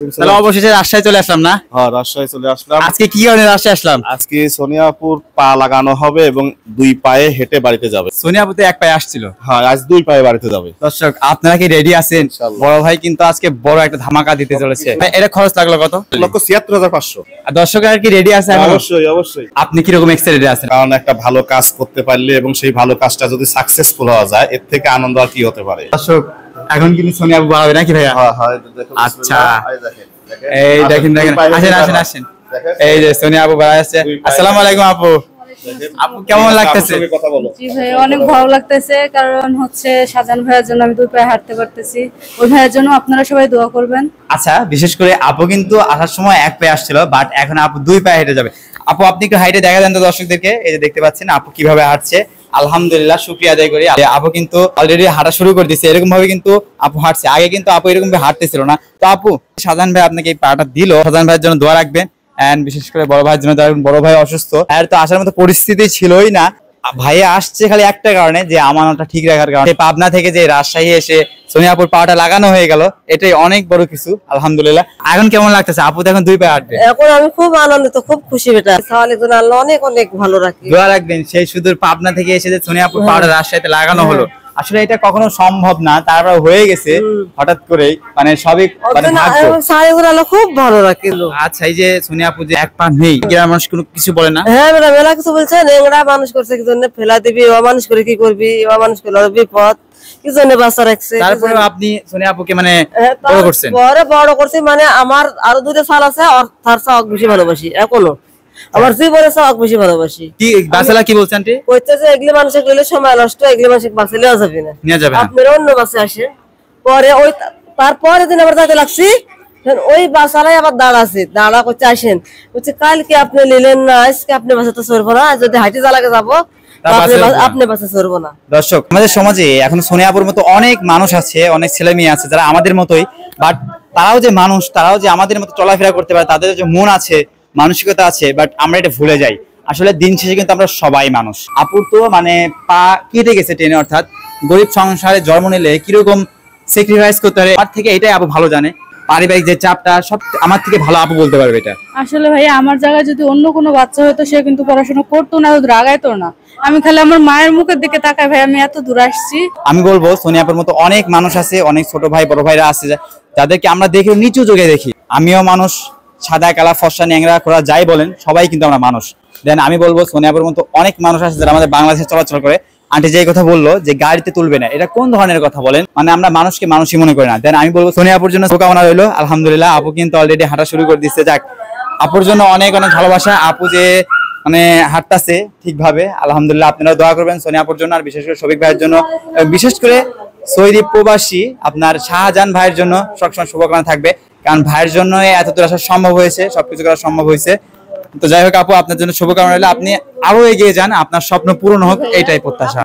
তাহলে অবশেষে রাজশাহী চলে আসলাম না? হ্যাঁ, রাজশাহী চলে আসলাম। আজকে কি কারণে রাজশাহী আসলাম? আজকে সোনিয়াপুর পা লাগানো হবে এবং 2 পায়ে হেঁটে বাড়িতে যাবে। সোনিয়াপুর তো 1 পায়ে আসছিল, হ্যাঁ আজ 2 পায়ে বাড়িতে যাবে। দর্শক আপনারা কি রেডি আছেন? বড় ভাই কিন্তু আজকে বড় একটা ধামাকা দিতে চলেছে। এটা খরচ লাগলো কত? 1,76,500। আর দর্শকরা কি রেডি আছে? অবশ্যই অবশ্যই। আপনি কি রকম এক্সাইটেড আছেন? কারণ একটা ভালো কাজ করতে পারলে এবং সেই ভালো কাজটা যদি সাকসেসফুল হওয়া যায়, এর থেকে আনন্দ আর কি হতে পারে। দর্শক এখন কিন্তু সোনিয়াপুর বাড়াবে নাকি ভাইয়া? হ্যাঁ হ্যাঁ, দেখুন। আচ্ছা, এই দেখেন আসেন আসেন আসেন, এই যে সোনিয়াপুর বাড়া আছে। আসসালামু আলাইকুম আপু। আপু কেমন লাগতেছে? কথা বলো। জি ভাই, অনেক ভালো লাগতেছে। কারণ হচ্ছে শাহজাহান ভাইয়ের জন্য আমি 2 পায়ে হাঁটতে পারতেছি। ওই ভাইয়ের জন্য আপনারা সবাই দোয়া করবেন। আচ্ছা, বিশেষ করে আপু কিন্তু আসার সময় 1 পায়ে আসছিল, বাট এখন আপু 2 পায়ে হেঁটে যাবে। আপু আপনি একটু হাইটে দেখা দেন তো দর্শকদেরকে। এই যে দেখতে পাচ্ছেন আপু কিভাবে হাঁটছে। আলহামদুলিল্লাহ, শুকরিয়া আদায় করি। আপু কিন্তু অলরেডি হাঁটা শুরু করে দিয়েছে। এরকম ভাবে কিন্তু আপু হাঁটছে। আগে কিন্তু আপু এরকম ভাবে হাঁটতেছিল না। তো আপু, শাহজাহান ভাই আপনাকে এই পাটা দিল, শাহজাহান ভাইয়ের জন্য দোয়া রাখবেন। এন্ড বিশেষ করে বড় ভাইয়ের জন্য, বড় ভাই অসুস্থ, আর তো আসার মতো পরিস্থিতি ছিলই না। ভাইয়া আসছে খালি একটা কারণে, যে আমানতটা ঠিক রাখার কারণে। পাবনা থেকে যে রাজশাহী এসে সোনিয়াপুর পাটা লাগানো হয়ে গেল, এটাই অনেক বড় কিছু। আলহামদুলিল্লাহ। এখন কেমন লাগতেছে? আপু তো এখন 2 পায়ে হাঁটবে। এখন আমি খুব আনন্দিত, খুব খুশি বেটা। আল্লাহ অনেক অনেক ভালো রাখে। দোয়া রাখবেন সেই সুদূর পাবনা থেকে এসে যে সোনিয়াপুর পাটা রাজশাহীতে লাগানো হলো। আসলে এটা কখনো সম্ভব না, তারপর হয়ে গেছে হঠাৎ করেই, মানে সবই মানে ভাগ্য। খুব ভালো রাখে। আচ্ছা, এই যে সোনিয়াপুর যে 1 পা নেই, গ্রামের মানুষ কোনো কিছু বলে না? হ্যাঁ বেটা, মেলা কিছু বলছে। নেংড়া মানুষ করছে, কি জন্য ফেলা দিবি? ও মানুষ করে কি করবি? ও মানুষ করলে বিপদ, কি জন্য বাচ্চা রাখছে। তারপরে আপনি সোনিয়াপুকে মানে বড় করছেন? বড় করছি মানে আমার আরো 2টা সাল আছে, আর তার চাওক বেশি ভালোবাসি। এখনো আমার জীবনে চাওক বেশি ভালোবাসি। কি বাচ্চারা কি বলছেন? কইতেছে এগুলি মানুষের গেলে সময় নষ্ট, এগুলি মানুষের বাঁচে লেওয়া যাবে না, নিয়ে যাবে না। আপনারা অন্য বাসে আসেন। পরে ওই তারপরে দিন আবার যাইতে লাগছি, ওই বাসারাই আবার দাঁড়া করছে আসেন। বলছে কালকে আপনি নিলেন না, আজকে আপনি বাসে তো চড়বো না, যদি হাইটে জ্বালাকে যাবো আপনি বাসে চড়বো না। দর্শক, আমাদের সমাজে এখন সোনিয়াপুর মতো অনেক মানুষ আছে, অনেক ছেলে মেয়ে আছে যারা আমাদের মতোই, বাট তারাও যে মানুষ, তারাও যে আমাদের মতো চলাফেরা করতে পারে, তাদের যে মন আছে, মানসিকতা আছে, বাট আমরা এটা ভুলে যাই। আসলে দিন শেষে কিন্তু আমরা সবাই মানুষ। আপুর তো মানে পা কেটে গেছে ট্রেনে, অর্থাৎ গরিব সংসারে জন্ম নিলে কিরকম স্যাক্রিফাইস করতে হয়, তার থেকে এটাই আপু ভালো জানে। পারিবারিক যে চাপটা, সব আমার থেকে ভালো আপু বলতে পারবে এটা। আসলে ভাই, আমার জায়গায় যদি অন্য কোনো বাচ্চা হতো, সে কিন্তু পড়াশোনা করতো না, রাগাইতো না। আমি খালি আমার মায়ের মুখের দিকে তাকাই, ভাই আমি এত দূর আসছি। আমি বলবো সোনিয়াপুর মতো অনেক মানুষ আছে, অনেক ছোট ভাই বড় ভাইরা আছে যাদেরকে আমরা দেখে নিচু চোখে দেখি। আমিও মানুষ, সাদা কালা ফর্সা ন্যাংরা খোড়া যাই বলেন, সবাই কিন্তু আমরা মানুষ। দেন আমি বলবো সোনিয়াপুর মতো অনেক মানুষ আছে যারা আমাদের বাংলাদেশে চলাচল করে। আন্টি যে কথা বললো যে গাড়িতে তুলবে না, এটা কোন ধরনের কথা বলেন? মানে আমরা মানুষকে মানুষই মনে করি না। দেন আমি বলবো সোনিয়াপুর জন্য শুভকামনা রইলো। আলহামদুলিল্লাহ, আপু কিন্তু অলরেডি হাঁটা শুরু করে দিচ্ছে। যাক, আপুর জন্য অনেক অনেক ভালোবাসা। আপু যে মানে হাঁটতেছে ঠিকভাবে, আলহামদুলিল্লাহ। আপনারা দোয়া করবেন সোনিয়াপুর জন্য, আর বিশেষ করে শফিক ভাইয়ের জন্য, বিশেষ করে সৌদি প্রবাসী আপনার শাহজাহান ভাইয়ের জন্য সবসময় শুভকামনা থাকবে। কারণ ভাইয়ের জন্য এত দূর আসা সম্ভব হয়েছে, সবকিছু করা সম্ভব হয়েছে। তো যাই হোক আপু, আপনার জন্য শুভকামনা রইলো। আপনি আরো এগিয়ে যান, আপনার স্বপ্ন পূরণ হোক, এইটাই প্রত্যাশা।